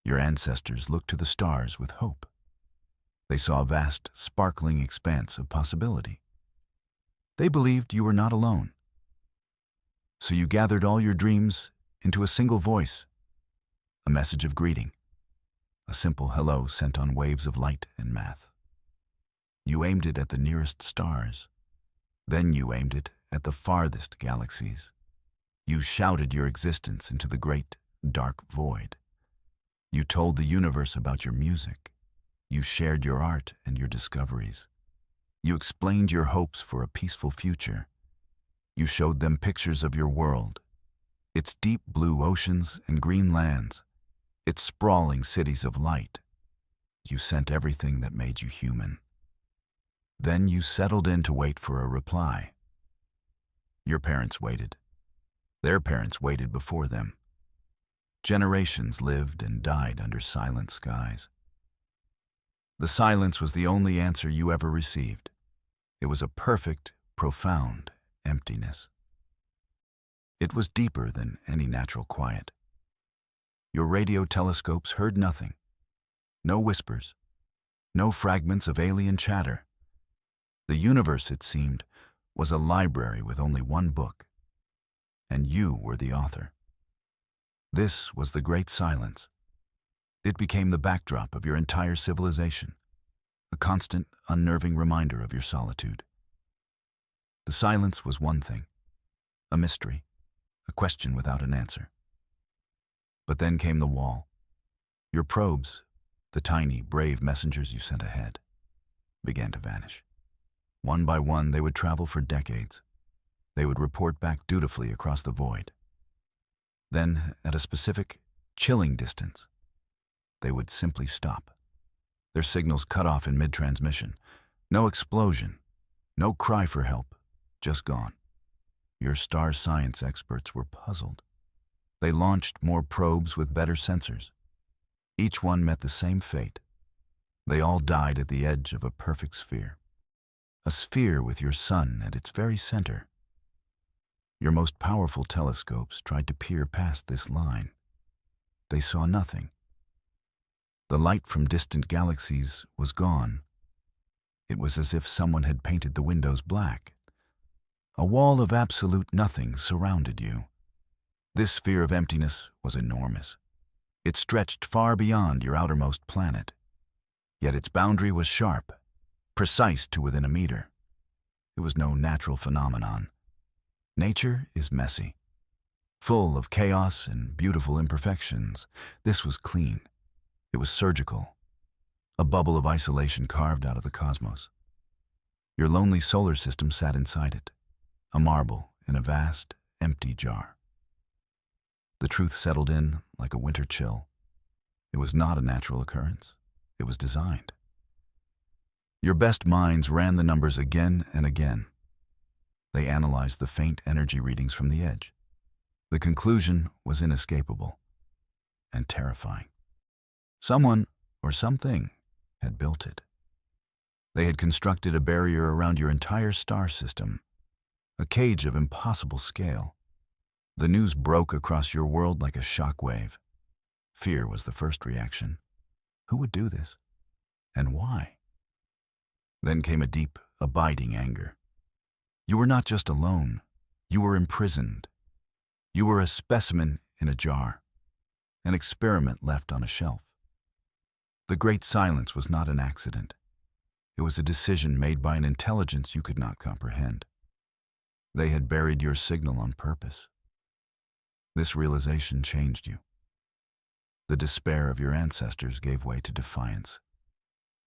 Your ancestors looked to the stars with hope. They saw a vast, sparkling expanse of possibility. They believed you were not alone. So you gathered all your dreams into a single voice, a message of greeting, a simple hello sent on waves of light and math. You aimed it at the nearest stars. Then you aimed it at the farthest galaxies. You shouted your existence into the great, dark void. You told the universe about your music. You shared your art and your discoveries. You explained your hopes for a peaceful future. You showed them pictures of your world, its deep blue oceans and green lands, its sprawling cities of light. You sent everything that made you human. Then you settled in to wait for a reply. Your parents waited. Their parents waited before them. Generations lived and died under silent skies. The silence was the only answer you ever received. It was a perfect, profound emptiness. It was deeper than any natural quiet. Your radio telescopes heard nothing. No whispers. No fragments of alien chatter. The universe, it seemed, was a library with only one book. And you were the author. This was the great silence. It became the backdrop of your entire civilization, a constant, unnerving reminder of your solitude. The silence was one thing, a mystery, a question without an answer. But then came the wall. Your probes, the tiny, brave messengers you sent ahead, began to vanish. One by one, they would travel for decades. They would report back dutifully across the void. Then, at a specific, chilling distance, they would simply stop. Their signals cut off in mid-transmission. No explosion, no cry for help, just gone. Your star science experts were puzzled. They launched more probes with better sensors. Each one met the same fate. They all died at the edge of a perfect sphere. A sphere with your sun at its very center. Your most powerful telescopes tried to peer past this line. They saw nothing. The light from distant galaxies was gone. It was as if someone had painted the windows black. A wall of absolute nothing surrounded you. This sphere of emptiness was enormous. It stretched far beyond your outermost planet. Yet its boundary was sharp, precise to within a meter. It was no natural phenomenon. Nature is messy, full of chaos and beautiful imperfections. This was clean. It was surgical, a bubble of isolation carved out of the cosmos. Your lonely solar system sat inside it, a marble in a vast, empty jar. The truth settled in like a winter chill. It was not a natural occurrence. It was designed. Your best minds ran the numbers again and again. They analyzed the faint energy readings from the edge. The conclusion was inescapable and terrifying. Someone or something had built it. They had constructed a barrier around your entire star system, a cage of impossible scale. The news broke across your world like a shock wave. Fear was the first reaction. Who would do this? And why? Then came a deep, abiding anger. You were not just alone. You were imprisoned. You were a specimen in a jar, an experiment left on a shelf. The great silence was not an accident. It was a decision made by an intelligence you could not comprehend. They had buried your signal on purpose. This realization changed you. The despair of your ancestors gave way to defiance.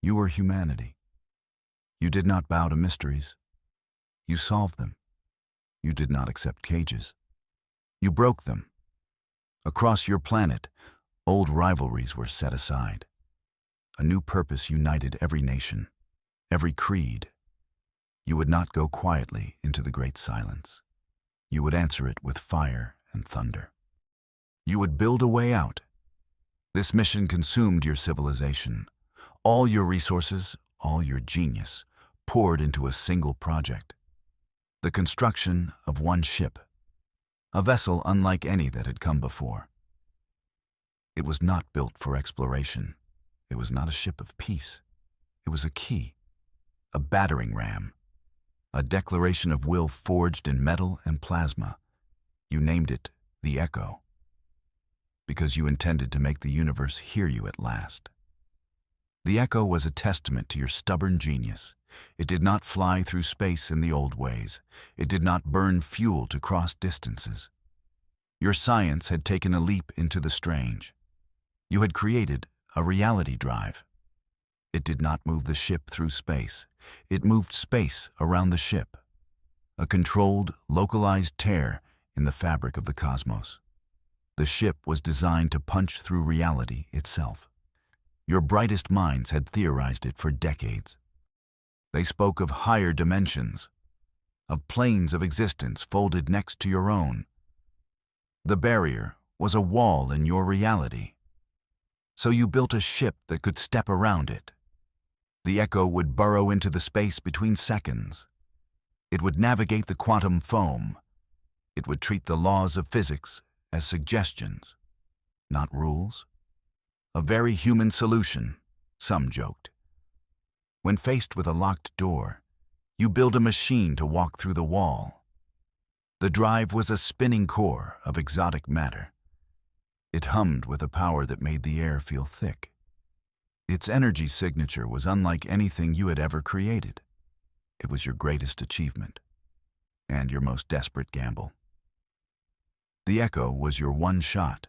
You were humanity. You did not bow to mysteries. You solved them. You did not accept cages. You broke them. Across your planet, old rivalries were set aside. A new purpose united every nation, every creed. You would not go quietly into the great silence. You would answer it with fire and thunder. You would build a way out. This mission consumed your civilization. All your resources, all your genius, poured into a single project. The construction of one ship, a vessel unlike any that had come before. It was not built for exploration. It was not a ship of peace. It was a key, a battering ram, a declaration of will forged in metal and plasma. You named it the Echo, because you intended to make the universe hear you at last. The Echo was a testament to your stubborn genius. It did not fly through space in the old ways. It did not burn fuel to cross distances. Your science had taken a leap into the strange. You had created a reality drive. It did not move the ship through space. It moved space around the ship, a controlled, localized tear in the fabric of the cosmos. The ship was designed to punch through reality itself. Your brightest minds had theorized it for decades. They spoke of higher dimensions, of planes of existence folded next to your own. The barrier was a wall in your reality. So you built a ship that could step around it. The Echo would burrow into the space between seconds. It would navigate the quantum foam. It would treat the laws of physics as suggestions, not rules. A very human solution, some joked. When faced with a locked door, you build a machine to walk through the wall. The drive was a spinning core of exotic matter. It hummed with a power that made the air feel thick. Its energy signature was unlike anything you had ever created. It was your greatest achievement, and your most desperate gamble. The Echo was your one shot,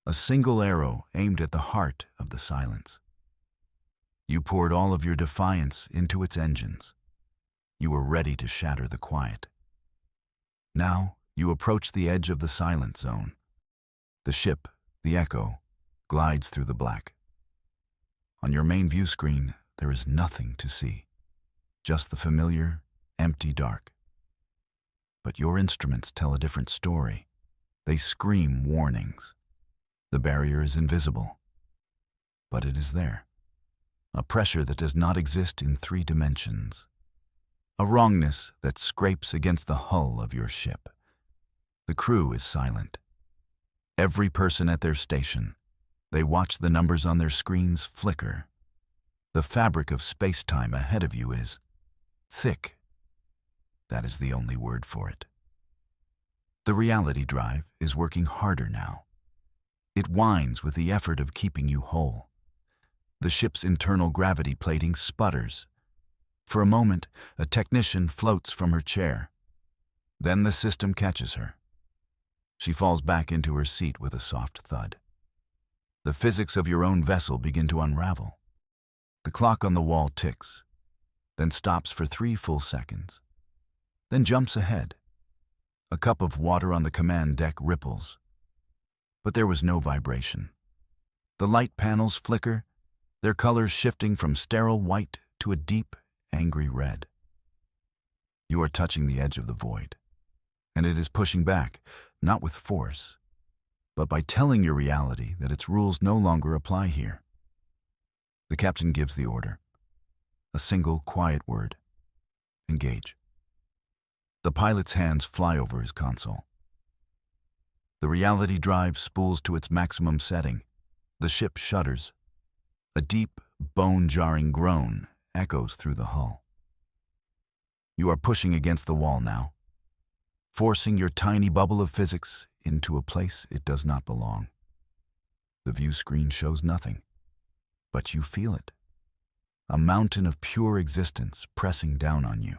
a single arrow aimed at the heart of the silence. You poured all of your defiance into its engines. You were ready to shatter the quiet. Now you approach the edge of the silent zone. The ship, the Echo, glides through the black. On your main view screen, there is nothing to see, just the familiar, empty dark. But your instruments tell a different story. They scream warnings. The barrier is invisible, but it is there. A pressure that does not exist in 3 dimensions. A wrongness that scrapes against the hull of your ship. The crew is silent. Every person at their station. They watch the numbers on their screens flicker. The fabric of space-time ahead of you is thick. That is the only word for it. The reality drive is working harder now. It whines with the effort of keeping you whole. The ship's internal gravity plating sputters. For a moment, a technician floats from her chair. Then the system catches her. She falls back into her seat with a soft thud. The physics of your own vessel begin to unravel. The clock on the wall ticks, then stops for 3 full seconds, then jumps ahead. A cup of water on the command deck ripples. But there was no vibration. The light panels flicker, their colors shifting from sterile white to a deep, angry red. You are touching the edge of the void, and it is pushing back, not with force, but by telling your reality that its rules no longer apply here. The captain gives the order. A single, quiet word. Engage. The pilot's hands fly over his console. The reality drive spools to its maximum setting. The ship shudders. A deep, bone-jarring groan echoes through the hull. You are pushing against the wall now, forcing your tiny bubble of physics into a place it does not belong. The view screen shows nothing, but you feel it. A mountain of pure existence pressing down on you.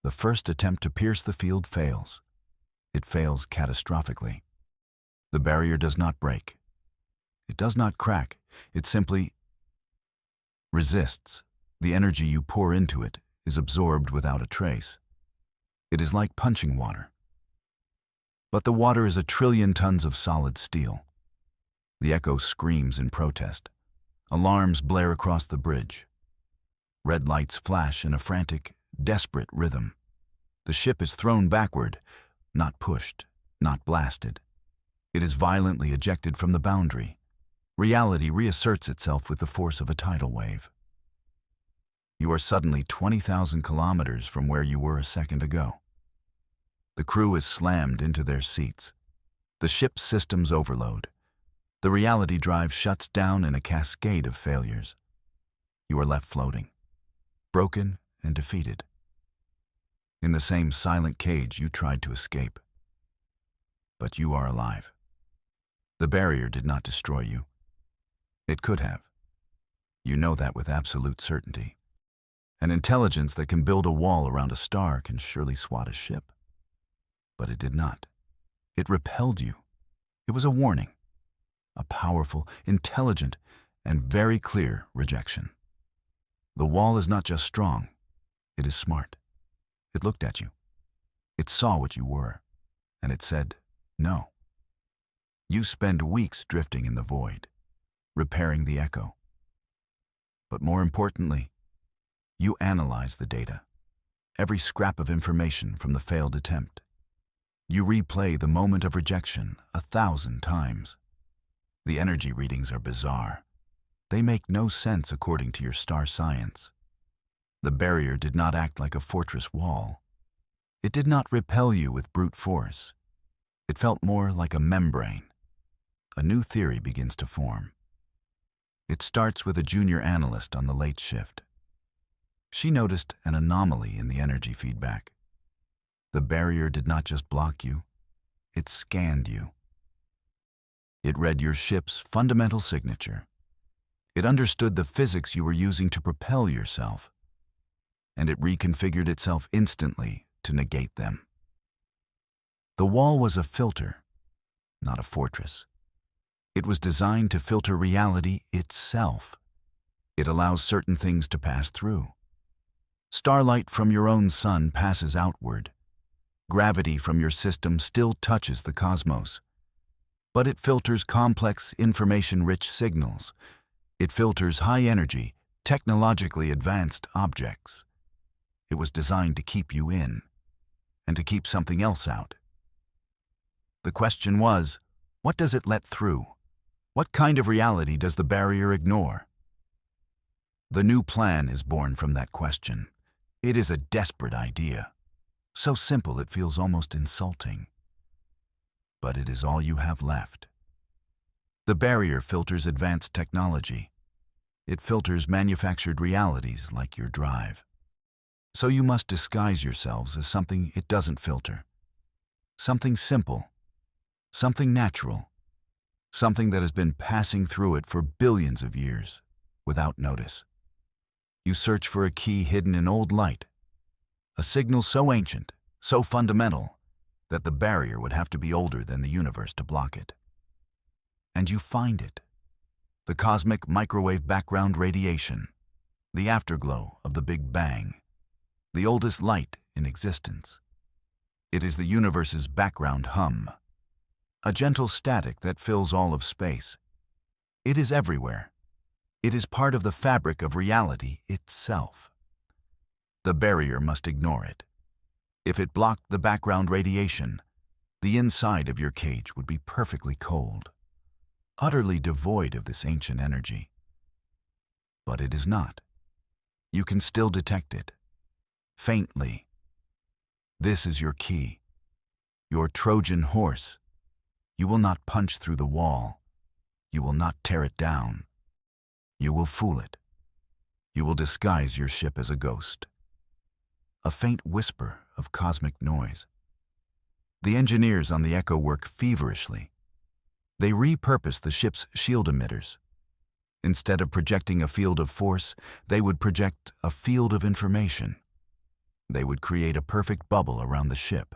The first attempt to pierce the field fails. It fails catastrophically. The barrier does not break. It does not crack. It simply resists. The energy you pour into it is absorbed without a trace. It is like punching water. But the water is 1 trillion tons of solid steel. The Echo screams in protest. Alarms blare across the bridge. Red lights flash in a frantic, desperate rhythm. The ship is thrown backward, not pushed, not blasted. It is violently ejected from the boundary. Reality reasserts itself with the force of a tidal wave. You are suddenly 20,000 kilometers from where you were a second ago. The crew is slammed into their seats. The ship's systems overload. The reality drive shuts down in a cascade of failures. You are left floating, broken and defeated. In the same silent cage you tried to escape. But you are alive. The barrier did not destroy you. It could have. You know that with absolute certainty. An intelligence that can build a wall around a star can surely swat a ship. But it did not. It repelled you. It was a warning. A powerful, intelligent, and very clear rejection. The wall is not just strong. It is smart. It looked at you. It saw what you were. And it said, no. You spend weeks drifting in the void, repairing the echo. But more importantly, you analyze the data, every scrap of information from the failed attempt. You replay the moment of rejection 1,000 times. The energy readings are bizarre. They make no sense according to your star science. The barrier did not act like a fortress wall. It did not repel you with brute force. It felt more like a membrane. A new theory begins to form. It starts with a junior analyst on the late shift. She noticed an anomaly in the energy feedback. The barrier did not just block you, it scanned you. It read your ship's fundamental signature. It understood the physics you were using to propel yourself, and it reconfigured itself instantly to negate them. The wall was a filter, not a fortress. It was designed to filter reality itself. It allows certain things to pass through. Starlight from your own sun passes outward. Gravity from your system still touches the cosmos. But it filters complex, information-rich signals. It filters high-energy, technologically advanced objects. It was designed to keep you in, and to keep something else out. The question was, what does it let through? What kind of reality does the barrier ignore? The new plan is born from that question. It is a desperate idea. So simple it feels almost insulting. But it is all you have left. The barrier filters advanced technology. It filters manufactured realities like your drive. So you must disguise yourselves as something it doesn't filter. Something simple. Something natural. Something that has been passing through it for billions of years, without notice. You search for a key hidden in old light, a signal so ancient, so fundamental, that the barrier would have to be older than the universe to block it. And you find it. The cosmic microwave background radiation, the afterglow of the Big Bang, the oldest light in existence. It is the universe's background hum, a gentle static that fills all of space. It is everywhere. It is part of the fabric of reality itself. The barrier must ignore it. If it blocked the background radiation, the inside of your cage would be perfectly cold, utterly devoid of this ancient energy. But it is not. You can still detect it, faintly. This is your key, your Trojan horse. You will not punch through the wall. You will not tear it down. You will fool it. You will disguise your ship as a ghost. A faint whisper of cosmic noise. The engineers on the Echo work feverishly. They repurpose the ship's shield emitters. Instead of projecting a field of force, they would project a field of information. They would create a perfect bubble around the ship.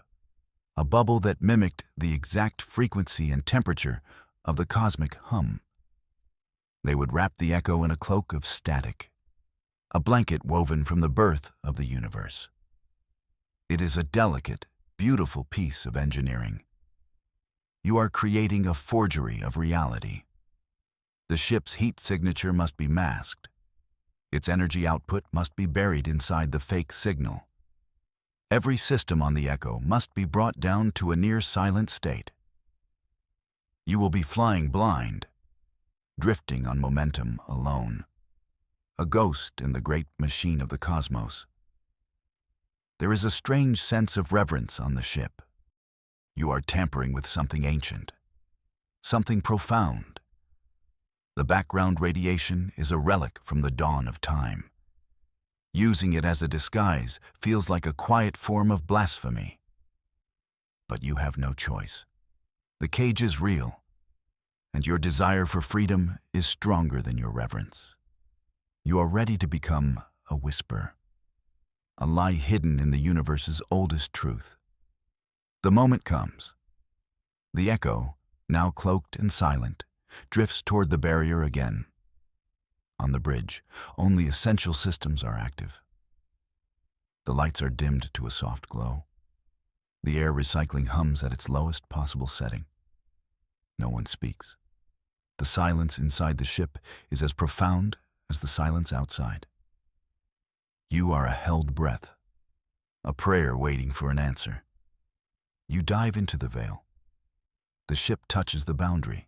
A bubble that mimicked the exact frequency and temperature of the cosmic hum. They would wrap the Echo in a cloak of static, a blanket woven from the birth of the universe. It is a delicate, beautiful piece of engineering. You are creating a forgery of reality. The ship's heat signature must be masked. Its energy output must be buried inside the fake signal. Every system on the Echo must be brought down to a near-silent state. You will be flying blind, drifting on momentum alone, a ghost in the great machine of the cosmos. There is a strange sense of reverence on the ship. You are tampering with something ancient, something profound, The background radiation is a relic from the dawn of time. Using it as a disguise feels like a quiet form of blasphemy. But you have no choice. The cage is real, and your desire for freedom is stronger than your reverence. You are ready to become a whisper, a lie hidden in the universe's oldest truth. The moment comes. The echo, now cloaked and silent, drifts toward the barrier again. On the bridge, only essential systems are active. The lights are dimmed to a soft glow. The air recycling hums at its lowest possible setting. No one speaks. The silence inside the ship is as profound as the silence outside. You are a held breath, a prayer waiting for an answer. You dive into the veil. The ship touches the boundary.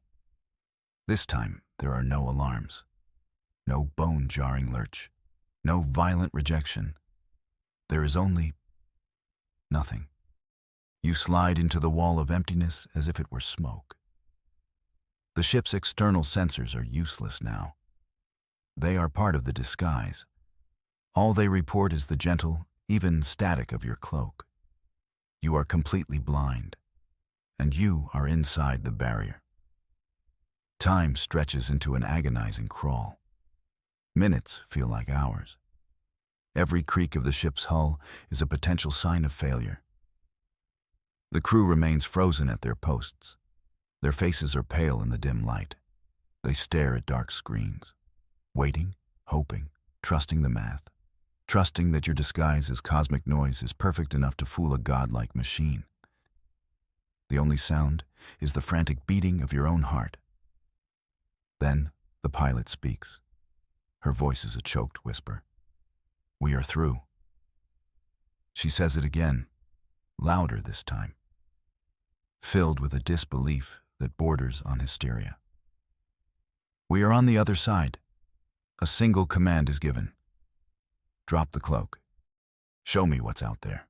This time, there are no alarms, no bone-jarring lurch, no violent rejection. There is only nothing. You slide into the wall of emptiness as if it were smoke. The ship's external sensors are useless now. They are part of the disguise. All they report is the gentle, even static of your cloak. You are completely blind, and you are inside the barrier. Time stretches into an agonizing crawl. Minutes feel like hours. Every creak of the ship's hull is a potential sign of failure. The crew remains frozen at their posts. Their faces are pale in the dim light. They stare at dark screens, waiting, hoping, trusting the math, trusting that your disguise as cosmic noise is perfect enough to fool a godlike machine. The only sound is the frantic beating of your own heart. Then the pilot speaks. Her voice is a choked whisper. "We are through." She says it again, louder this time, filled with a disbelief that borders on hysteria. "We are on the other side." A single command is given. "Drop the cloak. Show me what's out there."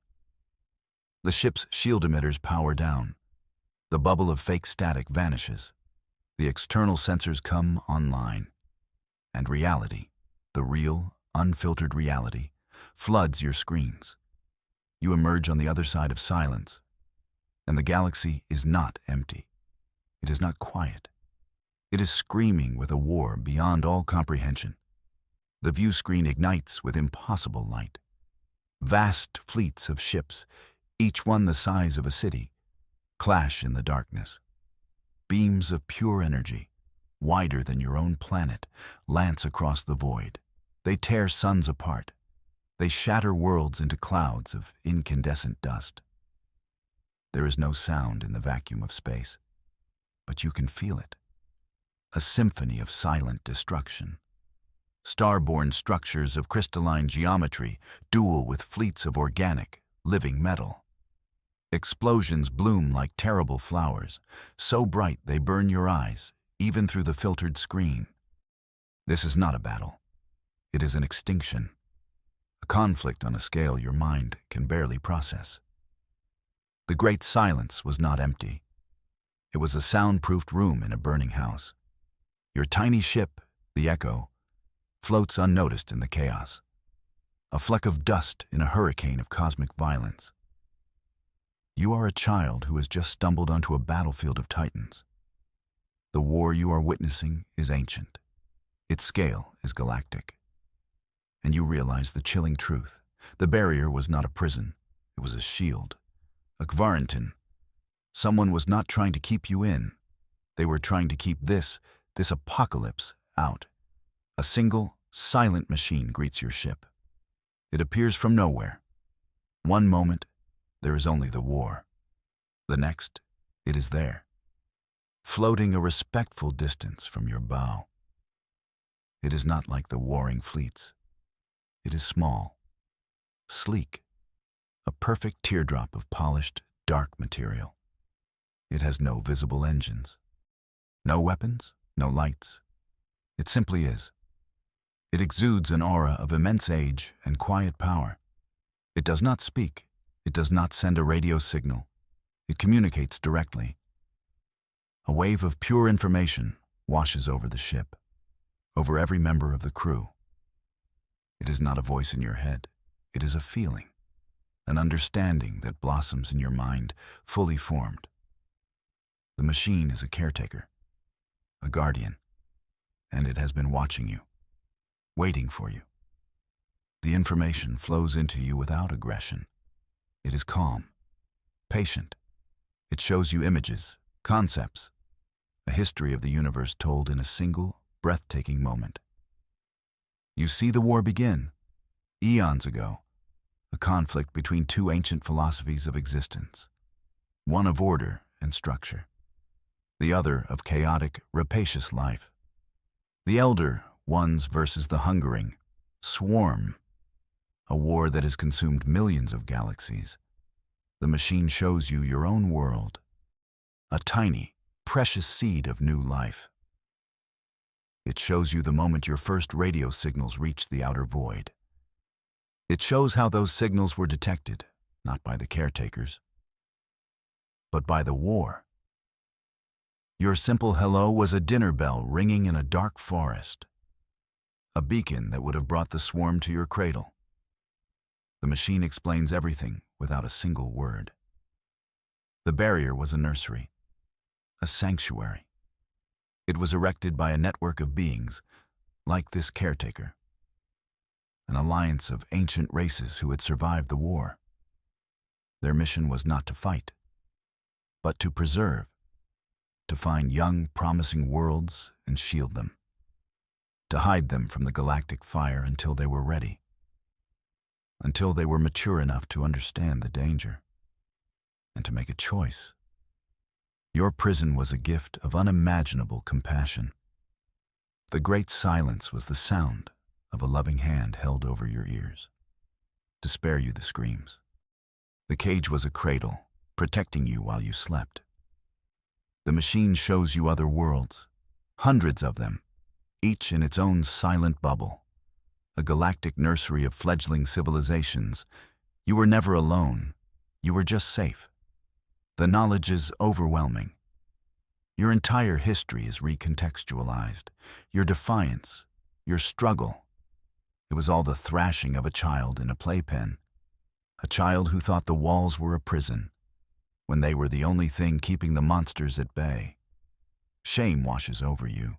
The ship's shield emitters power down. The bubble of fake static vanishes. The external sensors come online. And reality, the real, unfiltered reality, floods your screens. You emerge on the other side of silence. And the galaxy is not empty. It is not quiet. It is screaming with a war beyond all comprehension. The view screen ignites with impossible light. Vast fleets of ships, each one the size of a city, clash in the darkness. Beams of pure energy, wider than your own planet, lance across the void. They tear suns apart. They shatter worlds into clouds of incandescent dust. There is no sound in the vacuum of space, but you can feel it. A symphony of silent destruction. Star-born structures of crystalline geometry duel with fleets of organic, living metal. Explosions bloom like terrible flowers, so bright they burn your eyes, even through the filtered screen. This is not a battle. It is an extinction. A conflict on a scale your mind can barely process. The great silence was not empty. It was a soundproofed room in a burning house. Your tiny ship, the Echo, floats unnoticed in the chaos. A fleck of dust in a hurricane of cosmic violence. You are a child who has just stumbled onto a battlefield of titans. The war you are witnessing is ancient. Its scale is galactic. And you realize the chilling truth. The barrier was not a prison. It was a shield. A quarantine. Someone was not trying to keep you in. They were trying to keep this apocalypse out. A single, silent machine greets your ship. It appears from nowhere. One moment, there is only the war. The next, it is there, floating a respectful distance from your bow. It is not like the warring fleets. It is small, sleek, a perfect teardrop of polished, dark material. It has no visible engines, no weapons, no lights. It simply is. It exudes an aura of immense age and quiet power. It does not speak. It does not send a radio signal. It communicates directly. A wave of pure information washes over the ship. over every member of the crew. It is not a voice in your head. It is a feeling, an understanding that blossoms in your mind, fully formed. The machine is a caretaker, a guardian, and it has been watching you, waiting for you. The information flows into you without aggression. It is calm, patient. It shows you images, concepts, a history of the universe told in a single, breathtaking moment. You see the war begin, eons ago, a conflict between two ancient philosophies of existence, one of order and structure, the other of chaotic, rapacious life. The elder ones versus the hungering swarm, a war that has consumed millions of galaxies. The machine shows you your own world, a tiny, precious seed of new life. It shows you the moment your first radio signals reached the outer void. It shows how those signals were detected, not by the caretakers, but by the war. Your simple hello was a dinner bell ringing in a dark forest, a beacon that would have brought the swarm to your cradle. The machine explains everything without a single word. The barrier was a nursery, a sanctuary. It was erected by a network of beings, like this caretaker, an alliance of ancient races who had survived the war. Their mission was not to fight, but to preserve, to find young, promising worlds and shield them, to hide them from the galactic fire until they were ready, until they were mature enough to understand the danger and to make a choice. Your prison was a gift of unimaginable compassion. The great silence was the sound of a loving hand held over your ears, to spare you the screams. The cage was a cradle, protecting you while you slept. The machine shows you other worlds, hundreds of them, each in its own silent bubble, a galactic nursery of fledgling civilizations. You were never alone. You were just safe. The knowledge is overwhelming. Your entire history is recontextualized. Your defiance, your struggle. It was all the thrashing of a child in a playpen, a child who thought the walls were a prison, when they were the only thing keeping the monsters at bay. Shame washes over you,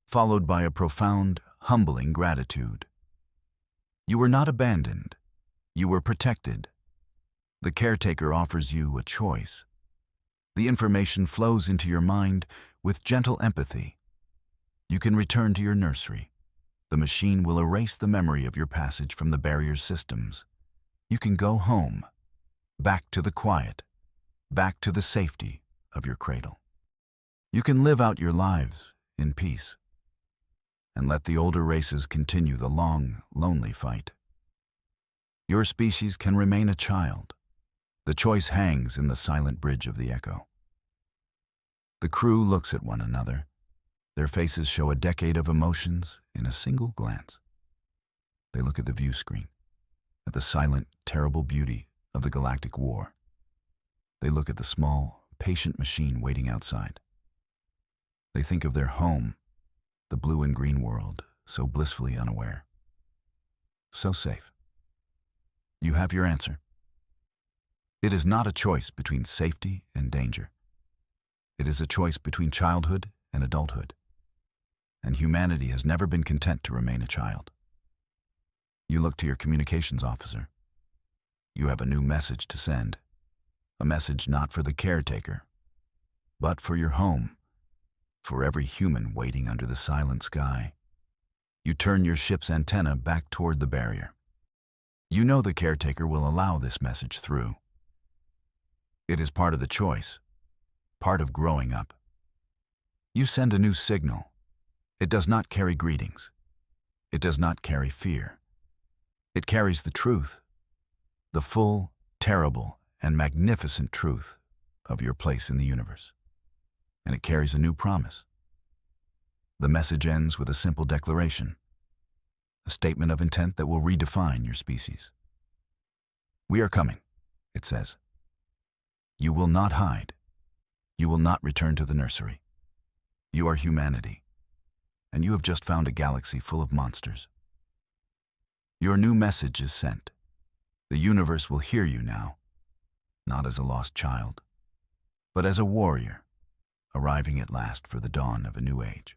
followed by a profound, humbling gratitude. You were not abandoned. You were protected. The caretaker offers you a choice. The information flows into your mind with gentle empathy. You can return to your nursery. The machine will erase the memory of your passage from the barrier's systems. You can go home, back to the quiet, back to the safety of your cradle. You can live out your lives in peace and let the older races continue the long, lonely fight. Your species can remain a child. The choice hangs in the silent bridge of the echo. The crew looks at one another. Their faces show a decade of emotions in a single glance. They look at the view screen, at the silent, terrible beauty of the galactic war. They look at the small, patient machine waiting outside. They think of their home, the blue and green world, so blissfully unaware. So safe. You have your answer. It is not a choice between safety and danger. It is a choice between childhood and adulthood. And humanity has never been content to remain a child. You look to your communications officer. You have a new message to send. A message not for the caretaker, but for your home, for every human waiting under the silent sky. You turn your ship's antenna back toward the barrier. You know the caretaker will allow this message through. It is part of the choice, part of growing up. You send a new signal. It does not carry greetings. It does not carry fear. It carries the truth, the full, terrible, and magnificent truth of your place in the universe. And it carries a new promise. The message ends with a simple declaration, a statement of intent that will redefine your species. We are coming, it says. You will not hide. You will not return to the nursery. You are humanity. and you have just found a galaxy full of monsters. Your new message is sent. The universe will hear you now, not as a lost child, but as a warrior, arriving at last for the dawn of a new age.